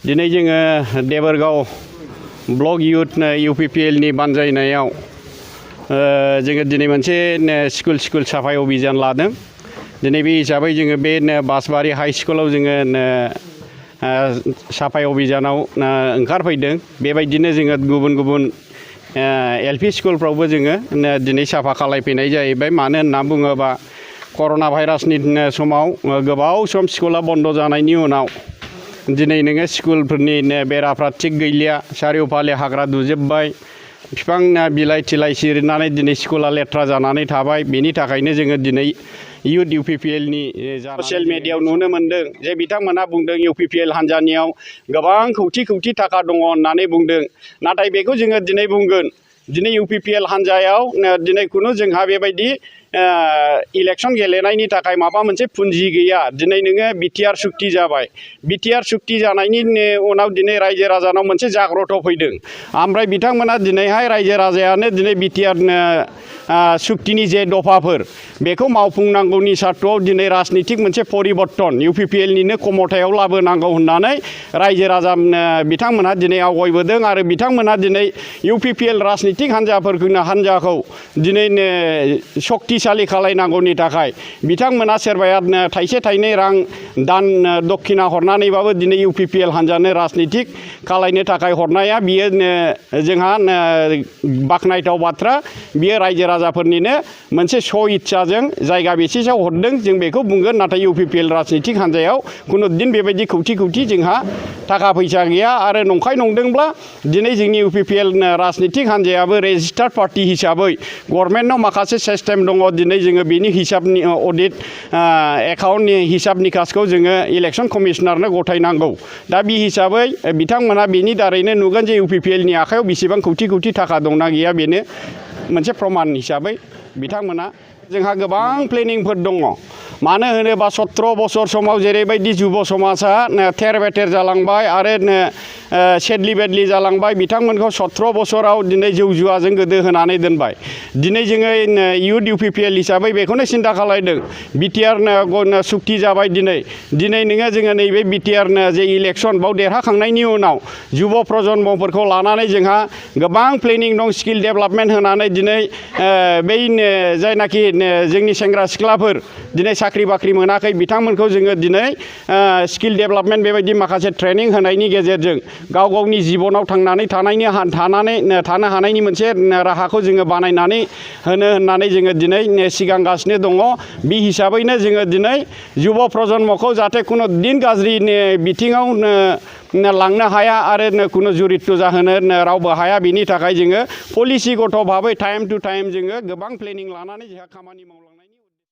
दिनै जोङो देबोरगाव block youth UPPL नि बानजायनायाव जोङो दिनै मोनसे स्कुल साफाय अभियान लादों। दिनै बे हिसाबै जोङो बे बासबारि हाई स्कुलाव जोङो साफाय अभियानाव ओंखारफैदों। बेबायदिनो जोङो गुबुन LP स्कुलफ्रावबो जोङो दिनै साफा खालायफैनाय जाहैबाय। मानो होनना बुङोबा कर'ना भाइरासनि समाव गोबाव सम स्कुला बन्द जानायनि उनाव दिनै नोङो स्कुलफोरनि बेराफ्रा थिग गैलिया, सारिय'फाले हाग्रा दुजोबबाय, बिफां बिलाइ थिलाइ सिरिनानै दिनै स्कुला लेथ्रा जानानै थाबाय। बेनि थाखायनो जोङो दिनै युथ UPPL नि ससियेल मिडियायाव नुनो मोन्दों जे बिथांमोनहा बुंदों UPPL हान्जानियाव गोबां खौथि थाखा दङ होननानै बुंदों। नाथाय बेखौ जोङो दिनै बुंगोन, दिनै UPPL हान्जायाव दिनै खुनु जोंहा बेबायदि इलेक्सन गेलेनायनि थाखाय माबा मोनसे पुन्जि गैया। दिनै नोङो BTR सुक्ति जाबाय। BTR सुक्ति जानायनि उनाव दिनै रायजो राजानाव मोनसे जाग्रत फैदों। ओमफ्राय बिथांमोना दिनैहाय रायजो राजायानो दिनै BTR सुक्तिनि जे दफाफोर बेखौ मावफुंनांगौनि सार्तआव दिनै राजनितिक मोनसे परिबर्तन UPPL निनो खमथायाव लाबोनांगौ होननानै रायजो राजा बिथांमोनहा दिनै आवगायबोदों। आरो बिथांमोनहा दिनै UPPL राजनितिक हान्जाखौ दिनै सक्तिशालि खालायनांगौनि थाखाय बिथांमोना सोरबाया थाइसे थाइनै रां दान दक्षिणा हरनानैबाबो दिनै UPPL हान्जानो राजनितिक खालायनो थाखाय हरनाया बियो जोंहा बाख्नायथाव बाथ्रा। बियो रायजो राजाफोरनिनो मोनसे इच्छाजों जायगा बेसेसाव हरदों जों बेखौ बुंगोन। नाथाय UPPL राजनितिक हान्जायाव खुनु दिन बेबायदि खौथि जोंहा थाखा फैसा गैया। आरो नंखाय नंदोंब्ला दिनै जोंनि UPPL राजनितिक हान्जायाबो रेजिस्टार्ड पार्टी हिसाबै गभर्नमेन्टनाव माखासे सिस्टेम दङ। दिनै जोङो बेनि हिसाबनि अडिट एकाउन्टनि हिसाब निकासखौ जोङो इलेक्सन कमिशनारनो गथायनांगौ। दा बे हिसाबै बिथांमोना बेनि दारैनो नुगोन जे UPPL नि आखायाव बेसेबां खौथि थाखा दंना गैया, बेनो मोनसे प्रमान हिसाबै बिथांमोना जोंहा गोबां प्लेनिंफोर दङ। मानो होनोबा 17 बोसोर समाव जेरैबायदि जुब समाजा थेर बेथेर जालांबाय आरो सेदलि बेदलि जालांबाय, बिथांमोनखौ 17 बोसोराव दिनै जौ जुवाजों गोदो होनानै दोनबाय। दिनै जोङो युथ UPPL हिसाबै बेखौनो सिन्था खालायदों। BTR सुक्ति जाबाय। दिनै नोङो जोङो नैबे BTR जे इलेक्सन बाव देरहाखांनायनि उनाव जुब प्रजन्मफोरखौ लानानै जोंहा गोबां प्लेनिं दं। स्किल डेभेलपमेन्ट होनानै दिनै बै जायनाखि जोंनि सेंग्रा सिख्लाफोर दिनै साख्रि बाख्रि मोनाखै, बिथांमोनखौ जोङो दिनै स्किल डेभेलपमेन्ट बेबायदि माखासे ट्रेनिं होनायनि गेजेरजों गाव गावनि जिबनाव थांनानै थानो हानायनि मोनसे राहाखौ जोङो बानायनानै होनो होननानै जोङो दिनै सिगांगासिनो दङ। बे हिसाबैनो जोङो दिनै जुब प्रजन्मखौ जाहाथे खुनु दिन गाज्रि बिथिङाव लांनो हाया आरो खुनु जुरित्त जाहोनो रावबो हाया, बिनि थाखाय जोङो पलिसिगत भाबै टाइम टु टाइम जोङो गोबां प्लेनिं लानानै जोंहा खामानि मावलांनायनि